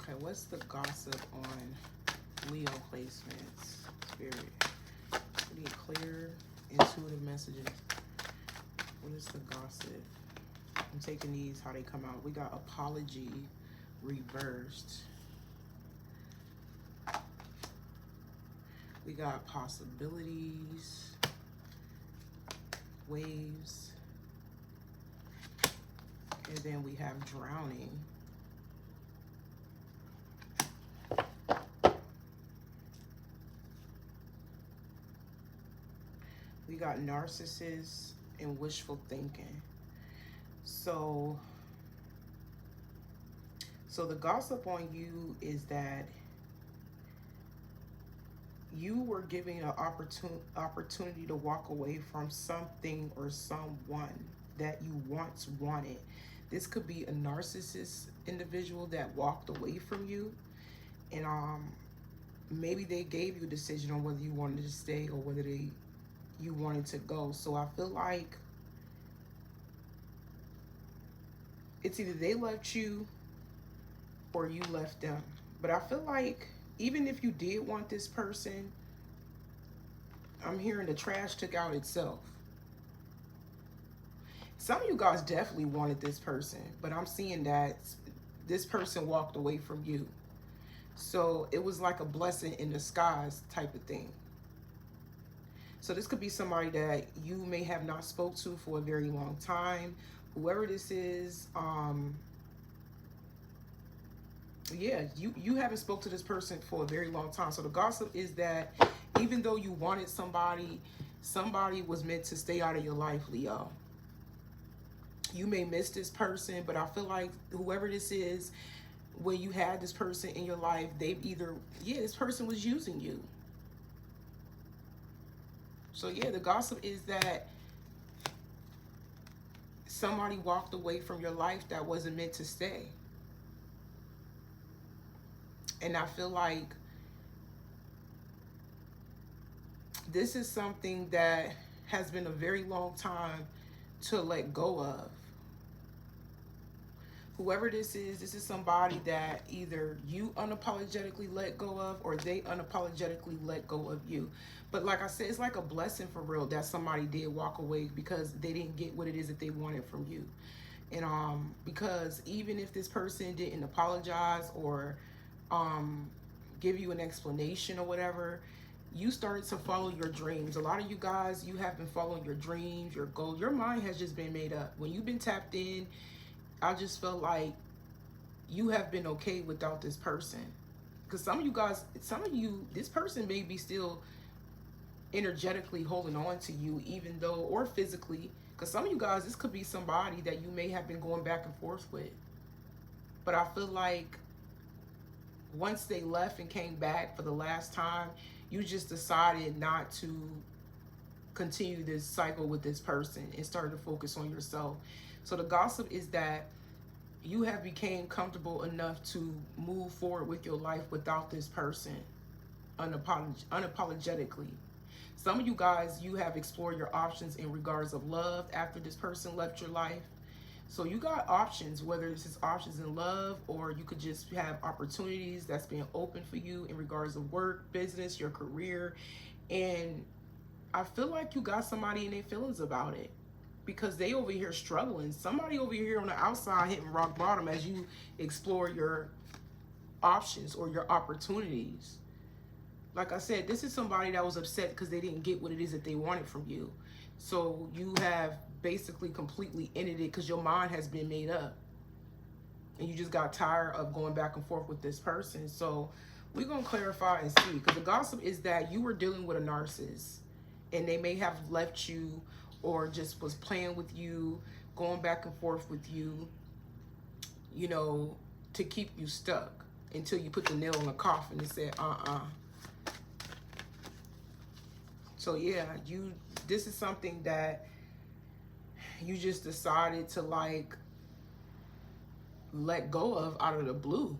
Okay, what's the gossip on Leo placements? Spirit. We need clear, intuitive messages. What is the gossip? I'm taking these how they come out. We got apology reversed. We got possibilities, waves, and then we have drowning. We got narcissists and wishful thinking. So the gossip on you is that you were given an opportunity to walk away from something or someone that you once wanted. This could be a narcissist individual that walked away from you, and maybe they gave you a decision on whether you wanted to stay or whether you wanted to go. So I feel like it's either they left you or you left them. But I feel like even if you did want this person, I'm hearing the trash took out itself. Some of you guys definitely wanted this person, but I'm seeing that this person walked away from you. So it was like a blessing in disguise type of thing. So this could be somebody that you may have not spoke to for a very long time. Whoever this is, yeah, you haven't spoke to this person for a very long time. So the gossip is that even though you wanted somebody, somebody was meant to stay out of your life, Leo. You may miss this person, but I feel like whoever this is, when you had this person in your life, they've either, yeah, this person was using you. So yeah, the gossip is that somebody walked away from your life that wasn't meant to stay. And I feel like this is something that has been a very long time to let go of. Whoever this is somebody that either you unapologetically let go of or they unapologetically let go of you. But like I said, it's like a blessing for real that somebody did walk away because they didn't get what it is that they wanted from you. And because even if this person didn't apologize or give you an explanation or whatever, you started to follow your dreams. A lot of you guys, you have been following your dreams, your goals. Your mind has just been made up. When you've been tapped in, I just felt like you have been okay without this person. Because some of you guys, this person may be still energetically holding on to you, even though, or physically. Because some of you guys, this could be somebody that you may have been going back and forth with. But I feel like once they left and came back for the last time, you just decided not to continue this cycle with this person and started to focus on yourself. So the gossip is that you have become comfortable enough to move forward with your life without this person unapologetically. Some of you guys, you have explored your options in regards of love after this person left your life. So you got options, whether this is options in love or you could just have opportunities that's being open for you in regards of work, business, your career. And I feel like you got somebody in their feelings about it because they over here struggling. Somebody over here on the outside hitting rock bottom as you explore your options or your opportunities. Like I said, this is somebody that was upset because they didn't get what it is that they wanted from you. So you have basically completely ended it because your mind has been made up. And you just got tired of going back and forth with this person. So we're going to clarify and see. Because the gossip is that you were dealing with a narcissist. And they may have left you or just was playing with you, going back and forth with you, you know, to keep you stuck until you put the nail in the coffin and said, So yeah, this is something that you just decided to like let go of out of the blue.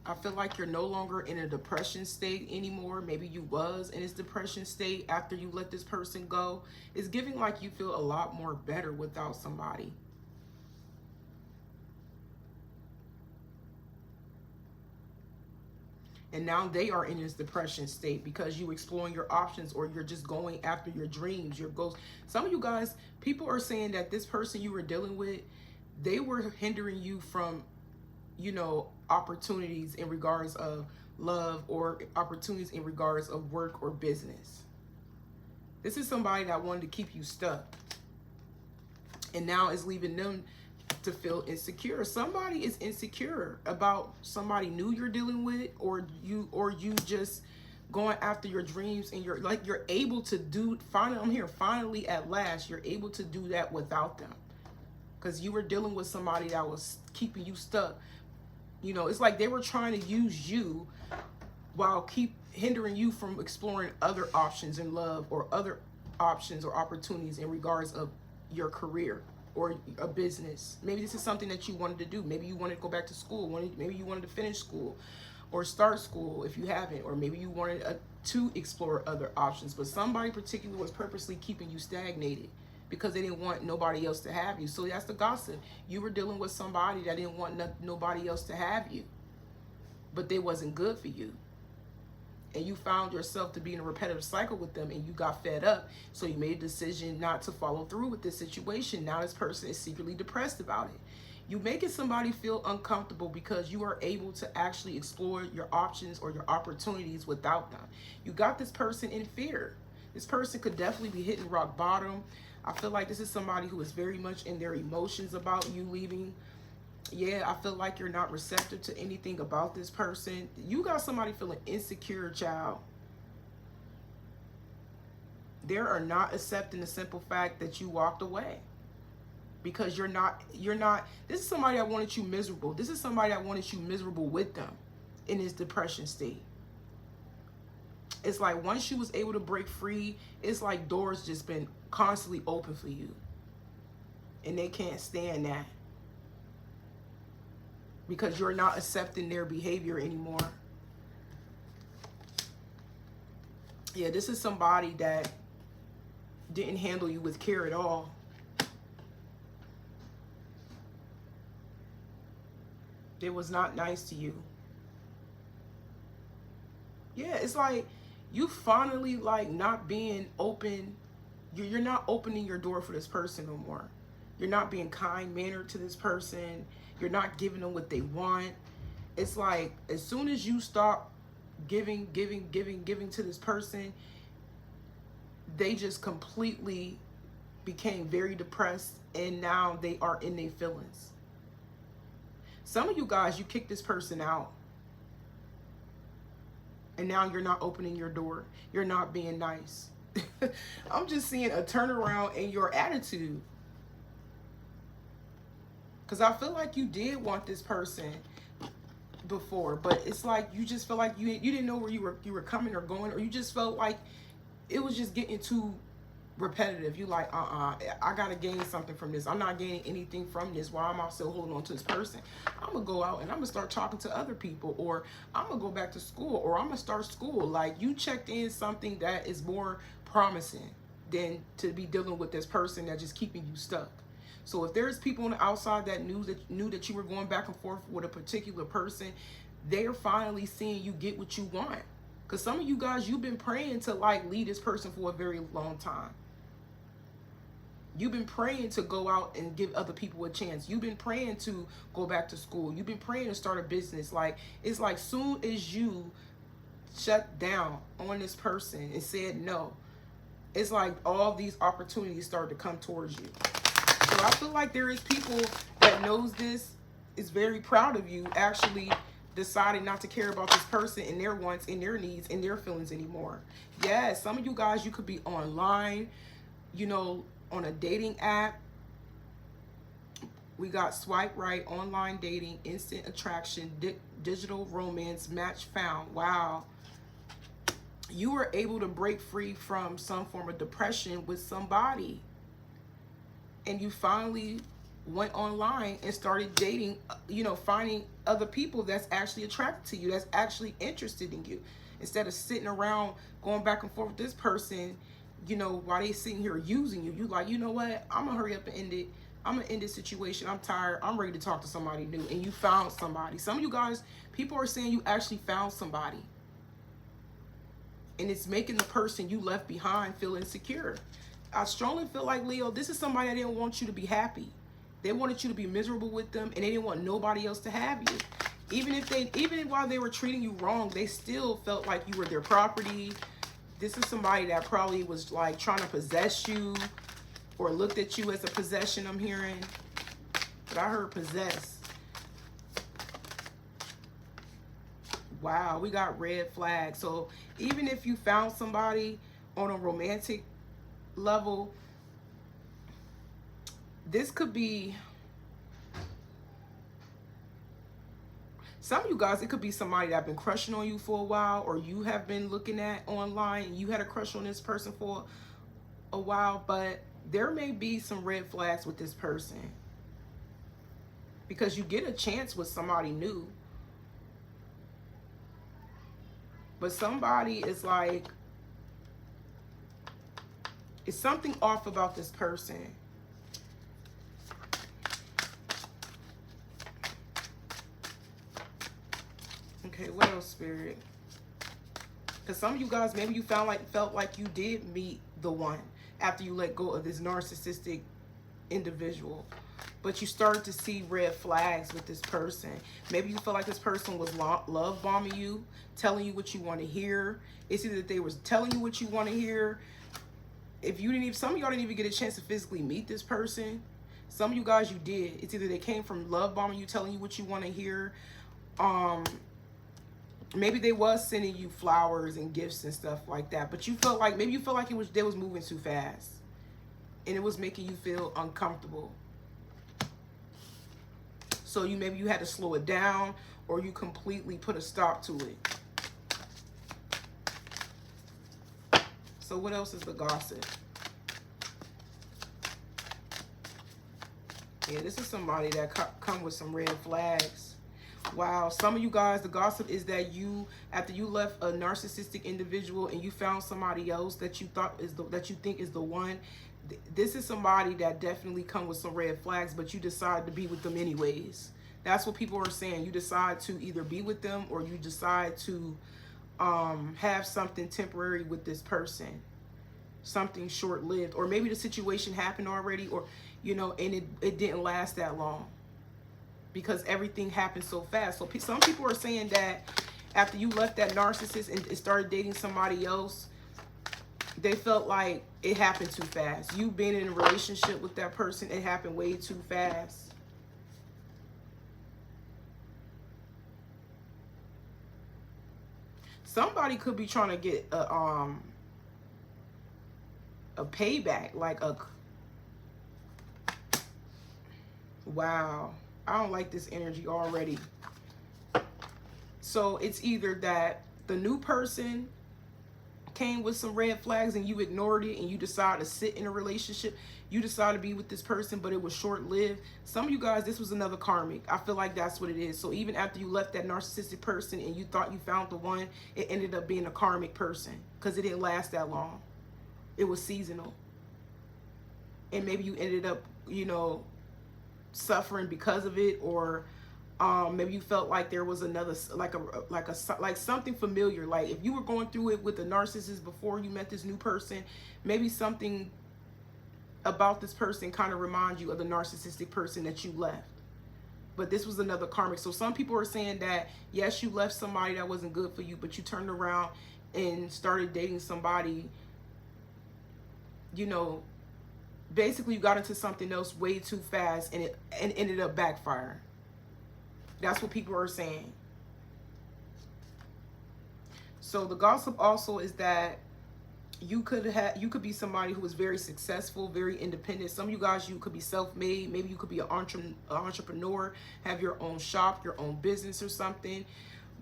I feel like you're no longer in a depression state anymore. Maybe you was in this depression state after you let this person go. It's giving like you feel a lot more better without somebody. And now they are in this depression state because you exploring your options, or you're just going after your dreams, your goals. Some of you guys, people are saying that this person you were dealing with, they were hindering you from, you know, opportunities in regards of love, or opportunities in regards of work or business. This is somebody that wanted to keep you stuck, and now is leaving them to feel insecure. Somebody is insecure about somebody new you're dealing with, or you just going after your dreams, and you're able to do, finally, I'm here, finally at last, you're able to do that without them. Because you were dealing with somebody that was keeping you stuck. You know, it's like they were trying to use you while keep hindering you from exploring other options in love, or other options or opportunities in regards of your career or a business. Maybe this is something that you wanted to do. Maybe you wanted to go back to school. Maybe you wanted to finish school or start school if you haven't, or maybe you wanted to explore other options, but somebody particularly was purposely keeping you stagnated because they didn't want nobody else to have you. So that's the gossip. You were dealing with somebody that didn't want nobody else to have you, but they wasn't good for you. And you found yourself to be in a repetitive cycle with them, and you got fed up. So you made a decision not to follow through with this situation. Now this person is secretly depressed about it. You making somebody feel uncomfortable because you are able to actually explore your options or your opportunities without them. You got this person in fear. This person could definitely be hitting rock bottom. I feel like this is somebody who is very much in their emotions about you leaving. Yeah, I feel like you're not receptive to anything about this person. You got somebody feeling insecure, child. They are not accepting the simple fact that you walked away. Because you're not, this is somebody that wanted you miserable. This is somebody that wanted you miserable with them in this depression state. It's like once you was able to break free, it's like doors just been constantly open for you. And they can't stand that. Because you're not accepting their behavior anymore. Yeah, this is somebody that didn't handle you with care at all. It was not nice to you. Yeah, it's like you finally like not being open. You're not opening your door for this person no more. You're not being kind-mannered to this person. You're not giving them what they want. It's like as soon as you stop giving to this person, they just completely became very depressed, and now they are in their feelings. Some of you guys, you kicked this person out, and now you're not opening your door. You're not being nice. I'm just seeing a turnaround in your attitude. Because I feel like you did want this person before, but it's like you just felt like you didn't know where you were coming or going, or you just felt like it was just getting too repetitive. You like, I gotta gain something from this. I'm not gaining anything from this. Why am I still holding on to this person? I'm gonna go out and I'm gonna start talking to other people, or I'm gonna go back to school, or I'm gonna start school. Like you checked in something that is more promising than to be dealing with this person that's just keeping you stuck. So if there's people on the outside that knew that you were going back and forth with a particular person, they're finally seeing you get what you want. Because some of you guys, you've been praying to like leave this person for a very long time. You've been praying to go out and give other people a chance. You've been praying to go back to school. You've been praying to start a business. Like, it's like soon as you shut down on this person and said no, it's like all these opportunities start to come towards you. So I feel like there is people that knows this, is very proud of you actually deciding not to care about this person and their wants and their needs and their feelings anymore. Yes, some of you guys, you could be online, you know, on a dating app. We got swipe right, online dating, instant attraction, digital romance, match found. Wow. You were able to break free from some form of depression with somebody. And you finally went online and started dating, you know, finding other people that's actually attracted to you, that's actually interested in you. Instead of sitting around going back and forth with this person, you know, while they sitting here using you, you like, you know what, I'm gonna hurry up and end it. I'm gonna end this situation. I'm tired. I'm ready to talk to somebody new. And you found somebody. Some of you guys, people are saying you actually found somebody. And it's making the person you left behind feel insecure. I strongly feel like, Leo, this is somebody that didn't want you to be happy. They wanted you to be miserable with them, and they didn't want nobody else to have you. Even while they were treating you wrong, they still felt like you were their property. This is somebody that probably was like trying to possess you or looked at you as a possession, I'm hearing. But I heard possess. Wow, we got red flags. So even if you found somebody on a romantic level, this could be, some of you guys, it could be somebody that been crushing on you for a while, or you have been looking at online and you had a crush on this person for a while, but there may be some red flags with this person because you get a chance with somebody new. But somebody is like, it's something off about this person. Okay, what else, Spirit? Because some of you guys, maybe you felt like you did meet the one after you let go of this narcissistic individual. But you started to see red flags with this person. Maybe you felt like this person was love bombing you, telling you what you want to hear. It's either that they were telling you what you want to hear. If you didn't even, some of y'all didn't even get a chance to physically meet this person. Some of you guys, you did. It's either they came from love bombing you, telling you what you want to hear. Maybe they was sending you flowers and gifts and stuff like that. But you felt like, maybe you felt like they was moving too fast. And it was making you feel uncomfortable. So maybe you had to slow it down, or you completely put a stop to it. So what else is the gossip? Yeah, this is somebody that come with some red flags. Wow, some of you guys, the gossip is that you, after you left a narcissistic individual and you found somebody else that you thought is that you think is the one. This is somebody that definitely come with some red flags, but you decide to be with them anyways. That's what people are saying. You decide to either be with them, or you decide to have something temporary with this person, something short-lived, or maybe the situation happened already, or and it didn't last that long because everything happened so fast. So some people are saying that after you left that narcissist and started dating somebody else, they felt like it happened too fast. You being in a relationship with that person, it happened way too fast. Somebody could be trying to get a payback, like a, wow, I don't like this energy already. So it's either that the new person came with some red flags and you ignored it and you decided to sit in a relationship. You decided to be with this person, but it was short-lived. Some of you guys, this was another karmic. I feel like that's what it is. So even after you left that narcissistic person and you thought you found the one, it ended up being a karmic person because it didn't last that long. It was seasonal. And maybe you ended up, suffering because of it, or maybe you felt like there was another, like something familiar. Like if you were going through it with a narcissist before you met this new person, maybe something about this person kind of reminds you of the narcissistic person that you left. But this was another karmic. So some people are saying that, yes, you left somebody that wasn't good for you, but you turned around and started dating somebody, basically you got into something else way too fast and it ended up backfiring. That's what people are saying. So the gossip also is that you could be somebody who was very successful, very independent. Some of you guys, you could be self-made. Maybe you could be an entrepreneur, have your own shop, your own business or something.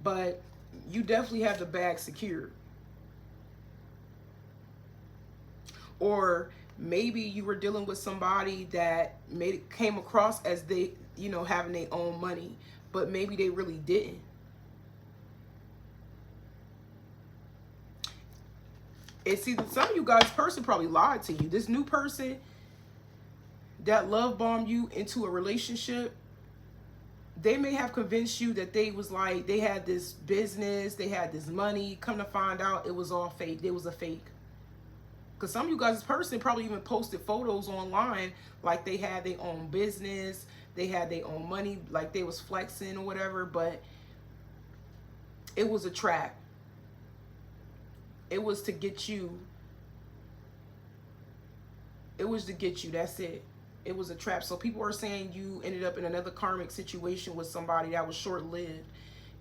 But you definitely have the bag secured. Or maybe you were dealing with somebody that came across as they, having their own money, but maybe they really didn't. It's either some of you guys, person probably lied to you. This new person, that love bombed you into a relationship, they may have convinced you that they was like, they had this business, they had this money. Come to find out, it was all fake. It was a fake. Because some of you guys, this person probably even posted photos online like they had their own business, they had their own money, like they was flexing or whatever, but it was a trap. It was to get you. It was to get you. That's it. It was a trap. So people are saying you ended up in another karmic situation with somebody that was short-lived.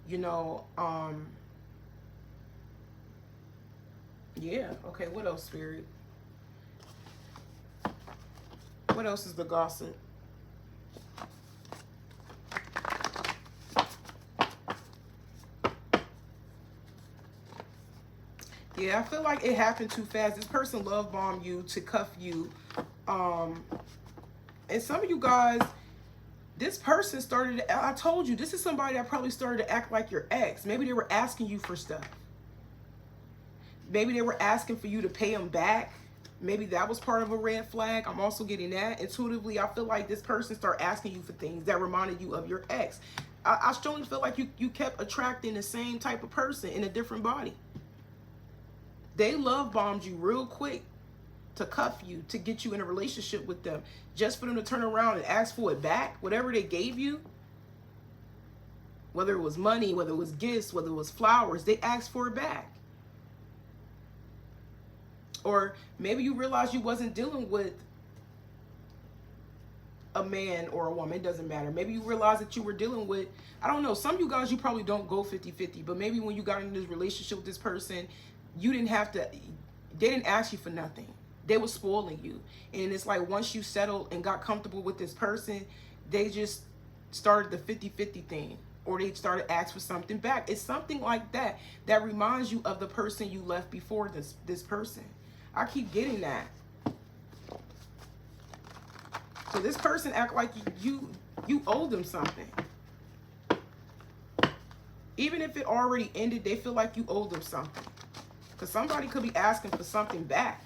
You know, yeah. Okay, what else, Spirit? What else is the gossip? Yeah, I feel like it happened too fast. This person love bombed you to cuff you. And some of you guys, this person started, I told you, this is somebody that probably started to act like your ex. Maybe they were asking you for stuff. Maybe they were asking for you to pay them back. Maybe that was part of a red flag. I'm also getting that. Intuitively, I feel like this person started asking you for things that reminded you of your ex. I strongly feel like you kept attracting the same type of person in a different body. They love bombed you real quick to cuff you, to get you in a relationship with them, just for them to turn around and ask for it back. Whatever they gave you, whether it was money, whether it was gifts, whether it was flowers, they asked for it back. Or maybe you realized you wasn't dealing with a man or a woman. It doesn't matter. Maybe you realized that you were dealing with, I don't know, some of you guys, you probably don't go 50-50, but maybe when you got into this relationship with this person, you didn't have to, they didn't ask you for nothing. They were spoiling you. And it's like once you settled and got comfortable with this person, they just started the 50-50 thing. Or they started asking for something back. It's something like that that reminds you of the person you left before this person. I keep getting that. So this person act like you owe them something. Even if it already ended, they feel like you owe them something. Because somebody could be asking for something back.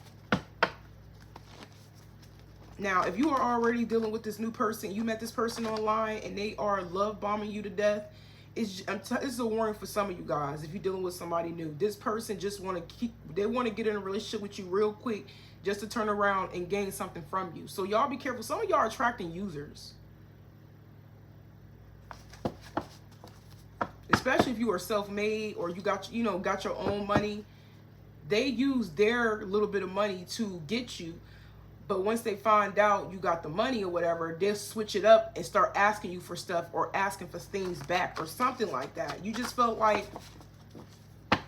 Now, if you are already dealing with this new person, you met this person online and they are love bombing you to death, it's a warning for some of you guys. If you're dealing with somebody new, this person just they want to get in a relationship with you real quick just to turn around and gain something from you. So y'all be careful. Some of y'all are attracting users. Especially if you are self-made or you got your own money. They use their little bit of money to get you. But once they find out you got the money or whatever, they'll switch it up and start asking you for stuff or asking for things back or something like that. You just felt like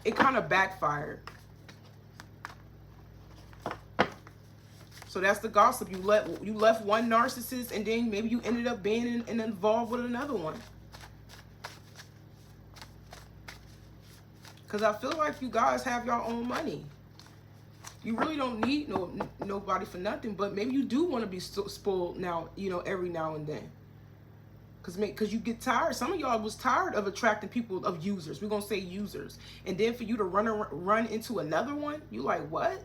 it kind of backfired. So that's the gossip. You left one narcissist and then maybe you ended up being involved with another one. Because I feel like you guys have your own money. You really don't need nobody for nothing, but maybe you do want to be spoiled now, every now and then. Because you get tired. Some of y'all was tired of attracting people, of users. We're going to say users. And then for you to run into another one, you like, what?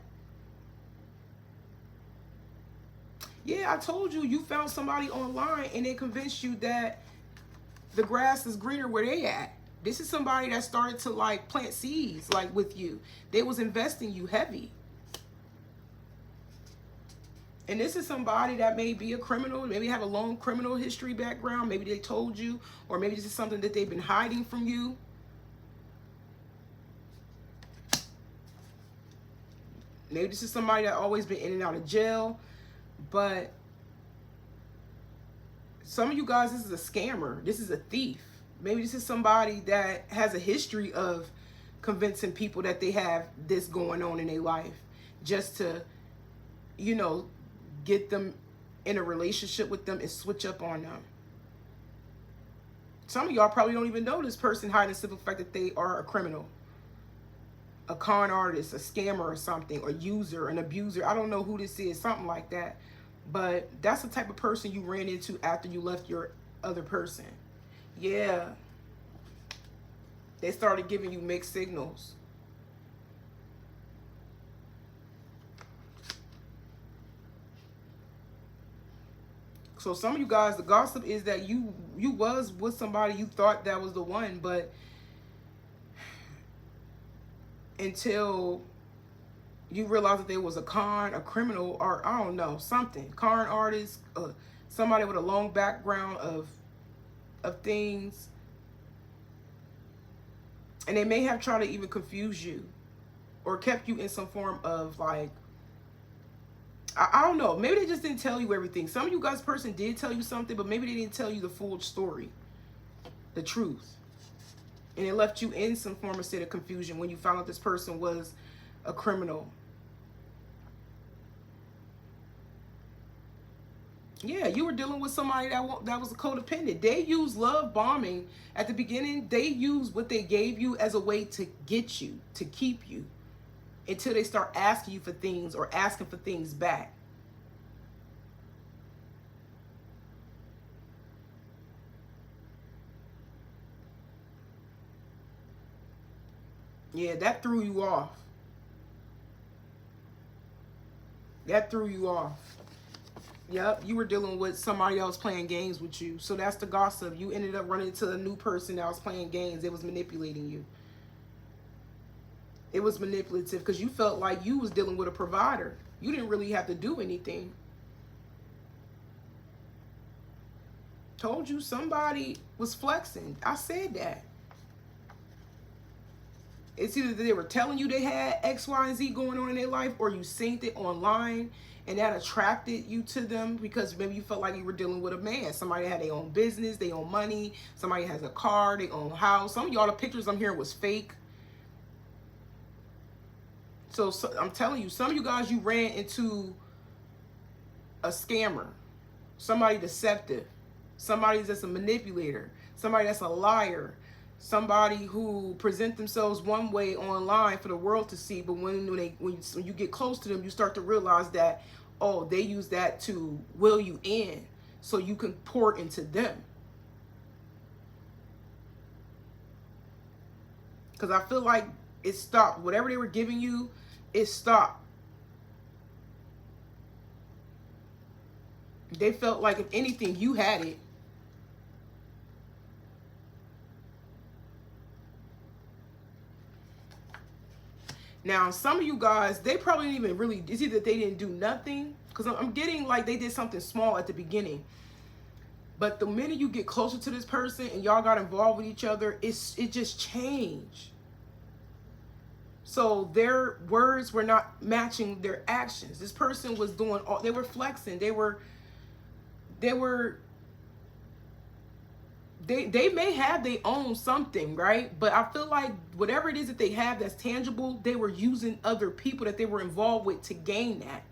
Yeah, I told you found somebody online and they convinced you that the grass is greener where they at. This is somebody that started to like plant seeds like with you. They was investing you heavy. And this is somebody that may be a criminal, maybe have a long criminal history background. Maybe they told you, or maybe this is something that they've been hiding from you. Maybe this is somebody that always been in and out of jail. But some of you guys, this is a scammer. This is a thief. Maybe this is somebody that has a history of convincing people that they have this going on in their life just to, get them in a relationship with them and switch up on them. Some of y'all probably don't even know this person hiding the simple fact that they are a criminal, a con artist, a scammer or something, a user, an abuser. I don't know who this is, something like that. But that's the type of person you ran into after you left your other person. Yeah. They started giving you mixed signals. So some of you guys, the gossip is that you was with somebody, you thought that was the one, but until you realize that there was a con, a criminal, or I don't know, something, con artist, somebody with a long background of things, and they may have tried to even confuse you or kept you in some form of like, I don't know, maybe they just didn't tell you everything. Some of you guys person did tell you something, but maybe they didn't tell you the full story, the truth, and it left you in some form of state of confusion when you found out this person was a criminal. Yeah, you were dealing with somebody that was a codependent. They used love bombing at the beginning. They used what they gave you as a way to get you, to keep you, until they start asking you for things or asking for things back. Yeah, that threw you off. That threw you off. Yep, you were dealing with somebody else playing games with you. So that's the gossip. You ended up running into a new person that was playing games. It was manipulating you. It was manipulative because you felt like you was dealing with a provider. You didn't really have to do anything. Told you somebody was flexing. I said that. It's either that they were telling you they had X, Y, and Z going on in their life, or you seen it online and that attracted you to them because maybe you felt like you were dealing with a man. Somebody had their own business, their own money. Somebody has a car, their own house. Some of y'all, the pictures I'm hearing was fake. So I'm telling you, some of you guys, you ran into a scammer, somebody deceptive, somebody that's a manipulator, somebody that's a liar, somebody who present themselves one way online for the world to see, but when you get close to them, you start to realize that, oh, they use that to will you in so you can pour into them. Because I feel like it stopped. Whatever they were giving you, it stopped. They felt like if anything, you had it. Now, some of you guys, they probably didn't even really, it's either they didn't do nothing, because I'm getting like they did something small at the beginning. But the minute you get closer to this person and y'all got involved with each other, it just changed. So their words were not matching their actions. This person was doing all, they were flexing. They may have they own something, right? But I feel like whatever it is that they have that's tangible, they were using other people that they were involved with to gain that.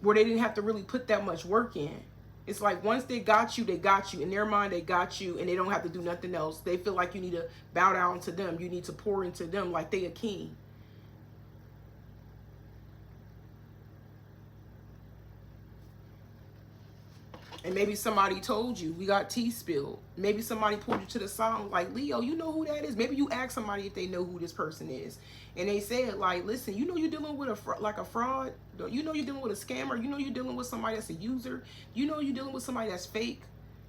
Where they didn't have to really put that much work in. It's like once they got you, they got you. In their mind, they got you, and they don't have to do nothing else. They feel like you need to bow down to them. You need to pour into them like they a king. And maybe somebody told you, we got tea spilled. Maybe somebody pulled you to the side like, Leo, you know who that is? Maybe you ask somebody if they know who this person is. And they said, like, listen, you know you're dealing with a fraud. You know you're dealing with a scammer. You know you're dealing with somebody that's a user. You know you're dealing with somebody that's fake.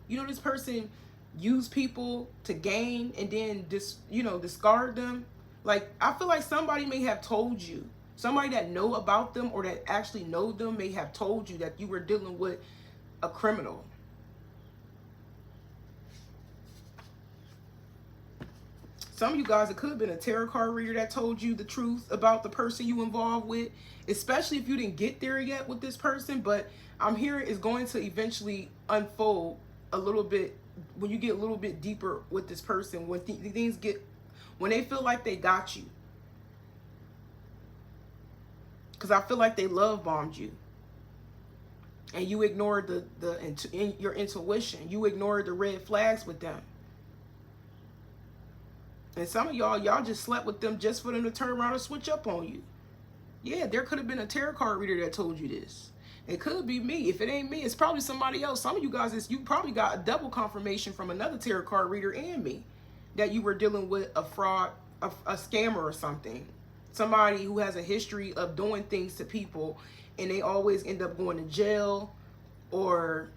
You know this person use people to gain and then discard them. Like, I feel like somebody may have told you. Somebody that know about them or that actually know them may have told you that you were dealing with a criminal. Some of you guys, it could have been a tarot card reader that told you the truth about the person you involved with, especially if you didn't get there yet with this person. But I'm hearing it's going to eventually unfold a little bit when you get a little bit deeper with this person, when things get, when they feel like they got you. Because I feel like they love bombed you. And you ignored your intuition. You ignored the red flags with them. And some of y'all just slept with them just for them to turn around and switch up on you. Yeah, there could have been a tarot card reader that told you this. It could be me. If it ain't me, it's probably somebody else. Some of you guys, you probably got a double confirmation from another tarot card reader and me that you were dealing with a fraud, a scammer or something. Somebody who has a history of doing things to people and they always end up going to jail or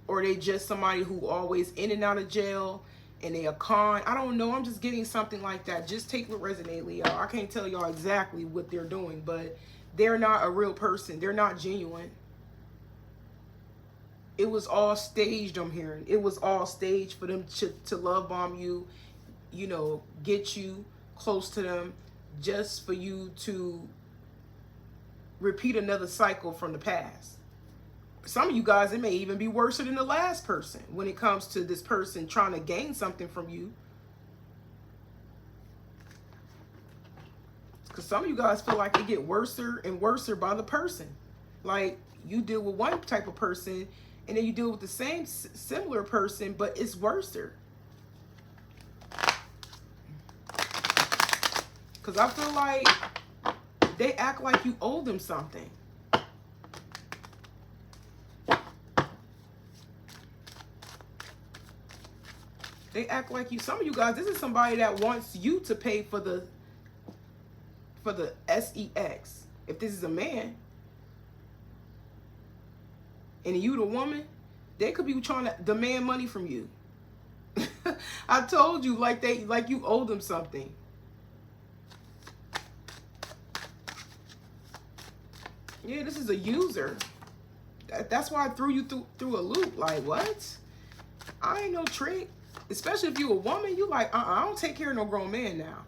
they just somebody who always in and out of jail and they a con. I don't know. I'm just getting something like that. Just take what resonate, Leo. I can't tell y'all exactly what they're doing, but they're not a real person. They're not genuine. It was all staged, I'm hearing. It was all staged for them to love bomb you, you know, get you close to them, just for you to repeat another cycle from the past. Some of you guys, it may even be worse than the last person when it comes to this person trying to gain something from you. Because some of you guys feel like it get worse and worse by the person. Like, you deal with one type of person and then you deal with the same similar person, but it's worse. Because I feel like they act like you owe them something. They act like you, some of you guys, this is somebody that wants you to pay for the sex. If this is a man and you the woman, they could be trying to demand money from you. I told you, like you owe them something. Yeah, this is a user. That's why I threw you through a loop. Like, what? I ain't no trick. Especially if you a woman, you like, I don't take care of no grown man now.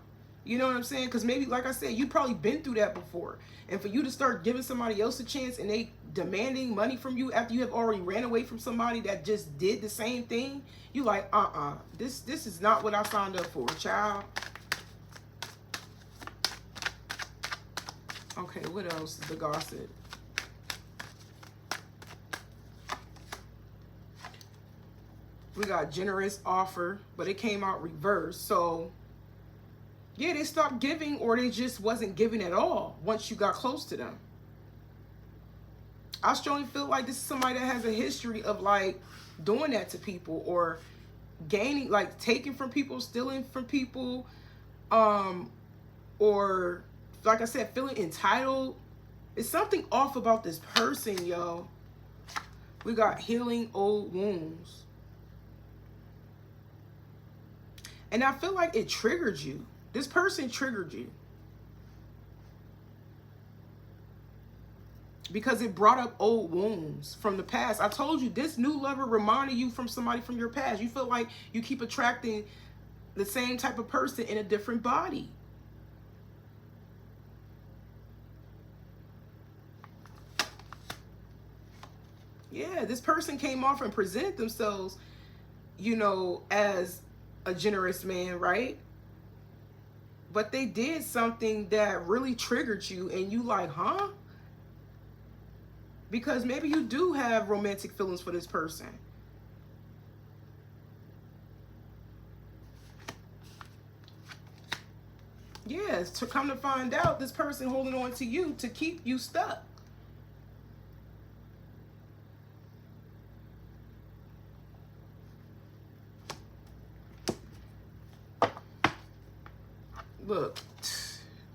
You know what I'm saying? Because maybe, like I said, you probably been through that before. And for you to start giving somebody else a chance and they demanding money from you after you have already ran away from somebody that just did the same thing, you like, this is not what I signed up for, child. Okay, what else is the gossip? We got generous offer, but it came out reverse. So, yeah, they stopped giving, or they just wasn't giving at all once you got close to them. I strongly feel like this is somebody that has a history of, like, doing that to people, or gaining, like, taking from people, stealing from people, or, like I said, feeling entitled. It's something off about this person, yo. We got healing old wounds. And I feel like it triggered you. This person triggered you. Because it brought up old wounds from the past. I told you, this new lover reminded you from somebody from your past. You feel like you keep attracting the same type of person in a different body. Yeah, this person came off and presented themselves, you know, as a generous man, right? But they did something that really triggered you, and you like, huh? Because maybe you do have romantic feelings for this person. Yes, to come to find out, this person holding on to you to keep you stuck. Look,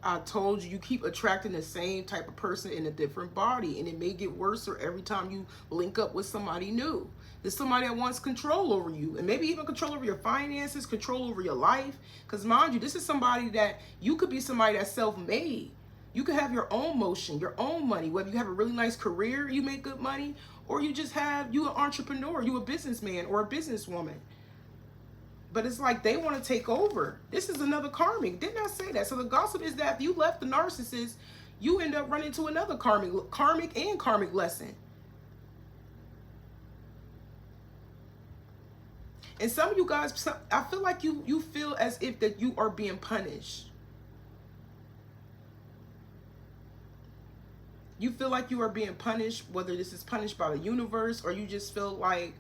I told you, you keep attracting the same type of person in a different body, and it may get worse every time you link up with somebody new. There's somebody that wants control over you, and maybe even control over your finances, control over your life. Because mind you, this is somebody that you could be somebody that's self-made. You could have your own motion, your own money, whether you have a really nice career, you make good money, or you just have, you an entrepreneur, you a businessman or a businesswoman. But it's like they want to take over. This is another karmic. Didn't I say that? So the gossip is that if you left the narcissist, you end up running into another karmic lesson. And some of you guys, I feel like you feel as if that you are being punished. You feel like you are being punished, whether this is punished by the universe, or you just feel like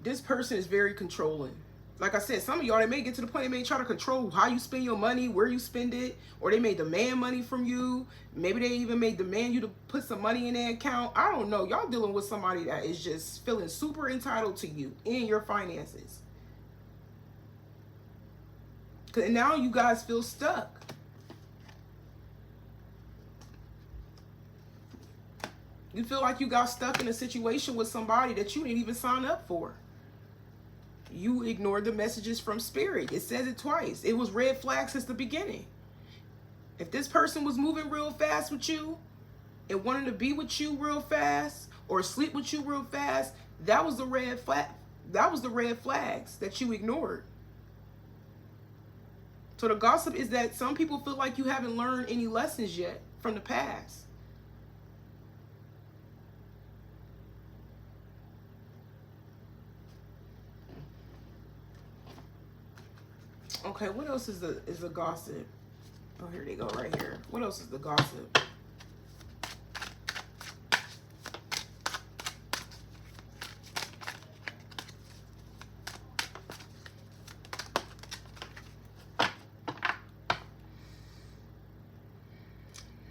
this person is very controlling. Like I said, some of y'all, they may get to the point they may try to control how you spend your money, where you spend it, or they may demand money from you. Maybe they even may demand you to put some money in their account. I don't know. Y'all dealing with somebody that is just feeling super entitled to you and your finances. And now you guys feel stuck. You feel like you got stuck in a situation with somebody that you didn't even sign up for. You ignored the messages from spirit. It says it twice. It was red flag since the beginning. If this person was moving real fast with you and wanted to be with you real fast or sleep with you real fast, that was the red flag. That was the red flags that you ignored. So the gossip is that some people feel like you haven't learned any lessons yet from the past. Okay, what else is the gossip? Oh, here they go right here. What else is the gossip?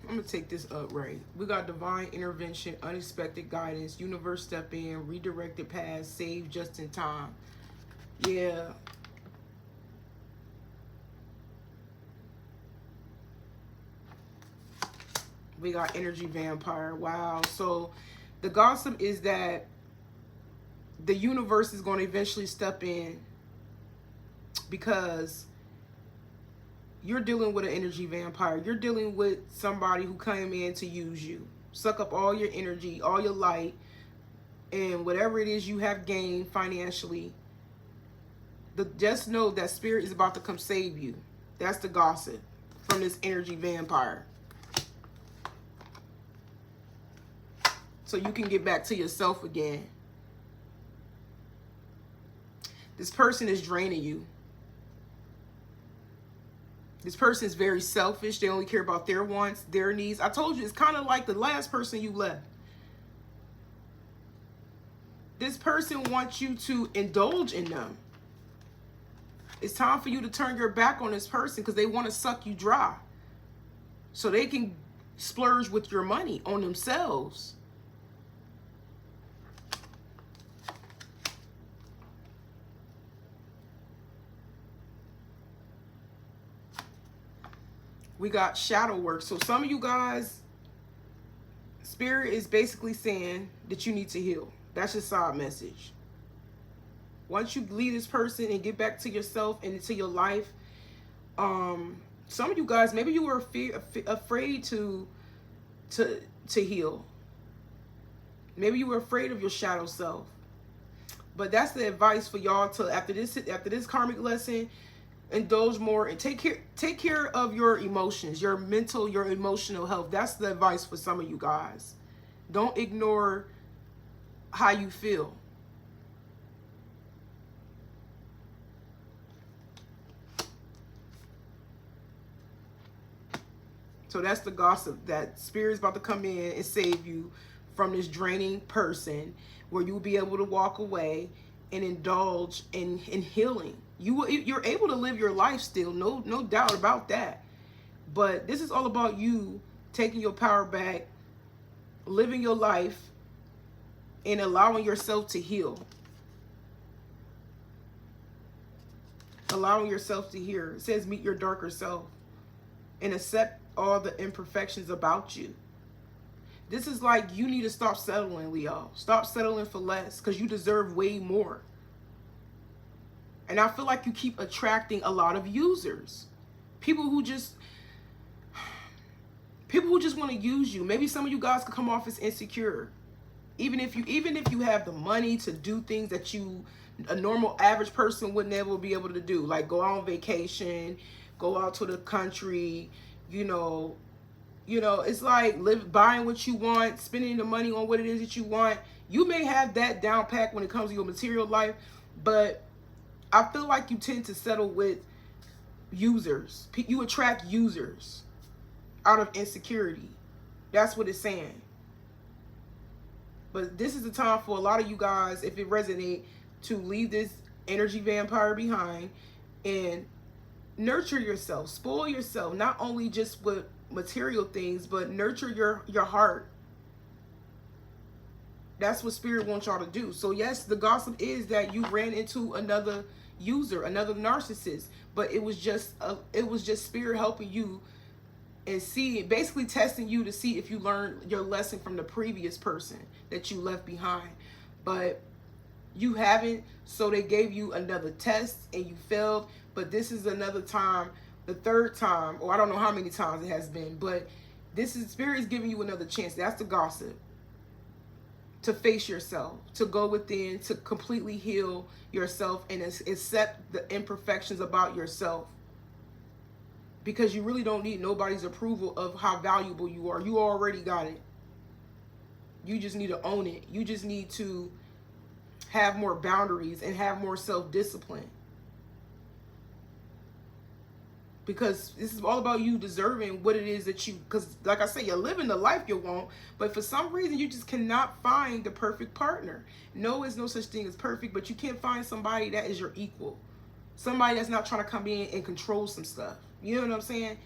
I'm gonna take this up right. We got divine intervention, unexpected guidance, universe step in, redirected paths, save just in time. Yeah. We got energy vampire. Wow. So the gossip is that the universe is going to eventually step in because you're dealing with an energy vampire. You're dealing with somebody who came in to use you, suck up all your energy, all your light, and whatever it is you have gained financially. Just know that spirit is about to come save you. That's the gossip from this energy vampire. So you can get back to yourself again. This person is draining you. This person is very selfish. They only care about their wants, their needs. I told you, it's kind of like the last person you left. This person wants you to indulge in them. It's time for you to turn your back on this person because they want to suck you dry. So they can splurge with your money on themselves. We got shadow work. So some of you guys, spirit is basically saying that you need to heal. That's your side message. Once you leave this person and get back to yourself and into your life, some of you guys, maybe you were afraid to heal. Maybe you were afraid of your shadow self. But that's the advice for y'all to, after this karmic lesson, indulge more and take care of your emotions, your mental, your emotional health. That's the advice for some of you guys. Don't ignore how you feel. So that's the gossip, that spirit is about to come in and save you from this draining person, where you'll be able to walk away and indulge in healing. You're able to live your life still, no doubt about that. But this is all about you taking your power back, living your life, and allowing yourself to heal. Allowing yourself to heal. It says meet your darker self and accept all the imperfections about you. This is like, you need to stop settling, Leo. Stop settling for less, because you deserve way more. And I feel like you keep attracting a lot of users. People who just want to use you. Maybe some of you guys could come off as insecure. Even if you have the money to do things that a normal average person would never be able to do, like go on vacation, go out to the country, you know, it's like buying what you want, spending the money on what it is that you want. You may have that down pack when it comes to your material life, but I feel like you tend to settle with users. You attract users out of insecurity. That's what it's saying. But this is the time for a lot of you guys, if it resonates, to leave this energy vampire behind and nurture yourself, spoil yourself, not only just with material things, but nurture your heart. That's what spirit wants y'all to do. So yes, the gossip is that you ran into another user, another narcissist, but it was just spirit helping you and see, basically testing you to see if you learned your lesson from the previous person that you left behind. But you haven't, so they gave you another test and you failed. But this is another time, the third time, or I don't know how many times it has been, but this is Spirit is giving you another chance. That's the gossip. To face yourself, to go within, to completely heal yourself and accept the imperfections about yourself. Because you really don't need nobody's approval of how valuable you are. You already got it. You just need to own it. You just need to have more boundaries and have more self-discipline. Because this is all about you deserving what it is that you, because like I say, you're living the life you want, but for some reason you just cannot find the perfect partner. No, there's no such thing as perfect, but you can't find somebody that is your equal. Somebody that's not trying to come in and control some stuff. You know what I'm saying?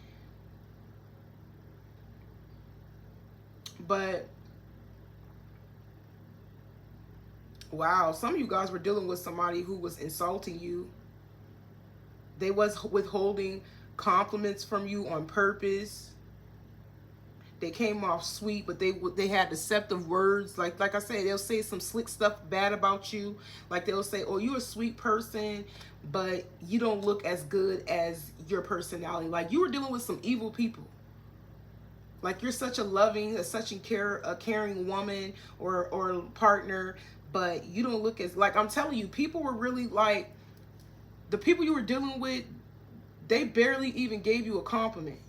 But wow, some of you guys were dealing with somebody who was insulting you. They was withholding compliments from you on purpose. They came off sweet, but they had deceptive words. Like I say, they'll say some slick stuff bad about you. Like they'll say, "Oh, you're a sweet person, but you don't look as good as your personality." Like you were dealing with some evil people. Like you're such a loving, such a caring woman or partner, but you don't look as, like I'm telling you, people were really like, the people you were dealing with, they barely even gave you a compliment.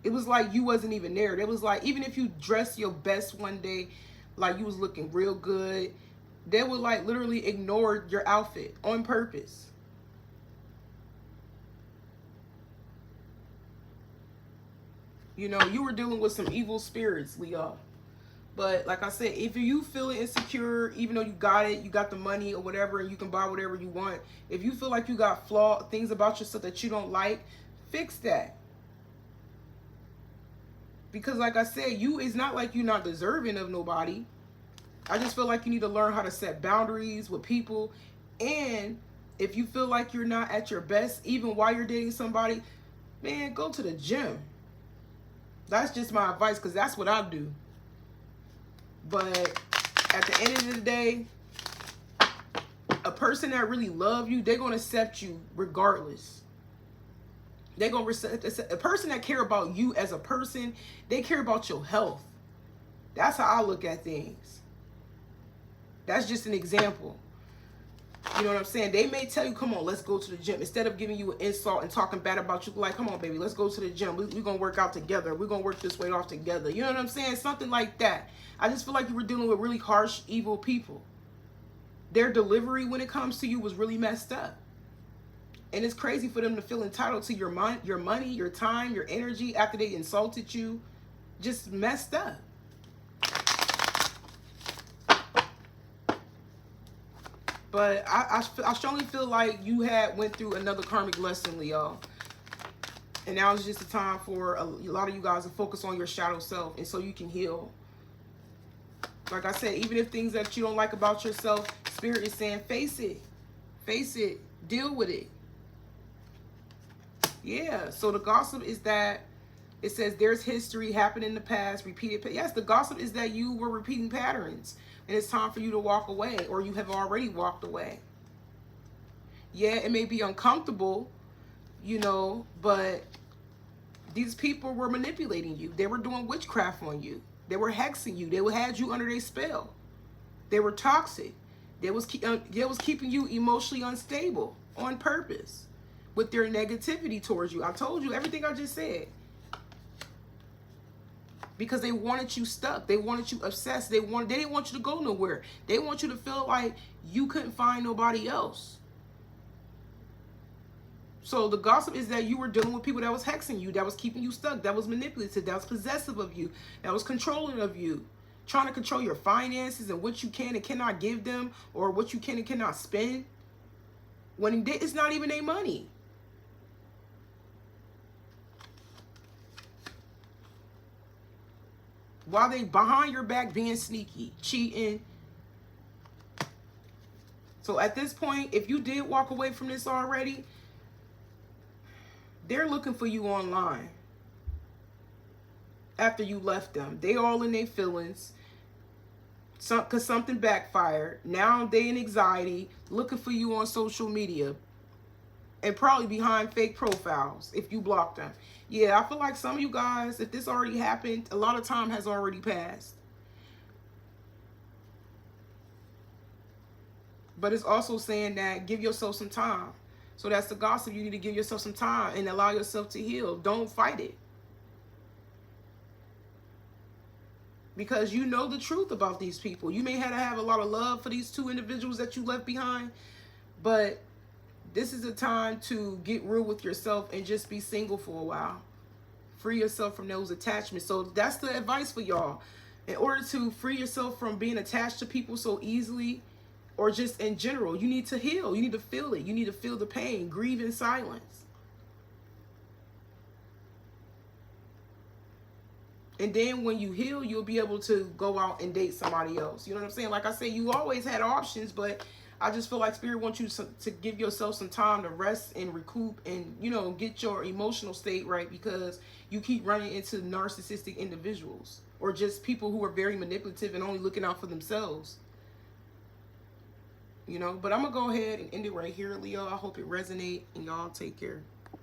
It was like you wasn't even there. It was like, even if you dressed your best one day, like you was looking real good, they would like literally ignore your outfit on purpose. You know, you were dealing with some evil spirits, Leo. But like I said, if you feel insecure, even though you got the money or whatever, and you can buy whatever you want, if you feel like you got flawed things about yourself that you don't like, fix that. Because like I said, it's not like you're not deserving of nobody. I just feel like you need to learn how to set boundaries with people. And if you feel like you're not at your best, even while you're dating somebody, man, go to the gym. That's just my advice, because that's what I do. But at the end of the day, a person that really love you, they're going to accept you regardless. They're going to a person that care about you as a person, they care about your health. That's how I look at things. That's just an example. You know what I'm saying? They may tell you, come on, let's go to the gym. Instead of giving you an insult and talking bad about you, like, come on, baby, let's go to the gym. We're going to work out together. We're going to work this weight off together. You know what I'm saying? Something like that. I just feel like you were dealing with really harsh, evil people. Their delivery when it comes to you was really messed up. And it's crazy for them to feel entitled to your money, your time, your energy after they insulted you. Just messed up. But I strongly feel like you went through another karmic lesson, Leo. And now it's just a time for a lot of you guys to focus on your shadow self, and so you can heal. Like I said, even if things that you don't like about yourself, Spirit is saying, face it. Face it. Deal with it. Yeah, so the gossip is that it says there's history happened in the past, repeated. Yes, the gossip is that you were repeating patterns. And it's time for you to walk away, or you have already walked away. Yeah, it may be uncomfortable, you know, but these people were manipulating you. They were doing witchcraft on you. They were hexing you. They had you under their spell. They were toxic. They was keeping you emotionally unstable on purpose with their negativity towards you. I told you everything I just said. Because they wanted you stuck. They wanted you obsessed. They didn't want you to go nowhere. They want you to feel like you couldn't find nobody else. So the gossip is that you were dealing with people that was hexing you, that was keeping you stuck, that was manipulative, that was possessive of you, that was controlling of you, trying to control your finances and what you can and cannot give them, or what you can and cannot spend, when it's not even their money. While they behind your back being sneaky, cheating. So at this point, if you did walk away from this already, They're looking for you online after you left them. They all in their feelings. Because something backfired. Now they in anxiety, looking for you on social media. And probably behind fake profiles if you block them. Yeah, I feel like some of you guys, if this already happened, a lot of time has already passed. But it's also saying that give yourself some time. So that's the gossip. You need to give yourself some time and allow yourself to heal. Don't fight it. Because you know the truth about these people. You may have a lot of love for these two individuals that you left behind, but this is a time to get real with yourself and just be single for a while. Free yourself from those attachments. So that's the advice for y'all. In order to free yourself from being attached to people so easily, or just in general, you need to heal. You need to feel it. You need to feel the pain. Grieve in silence. And then when you heal, you'll be able to go out and date somebody else. You know what I'm saying? Like I said, you always had options, but I just feel like Spirit wants you to give yourself some time to rest and recoup and, you know, get your emotional state right, because you keep running into narcissistic individuals or just people who are very manipulative and only looking out for themselves. You know, but I'm going to go ahead and end it right here, Leo. I hope it resonates, and y'all take care.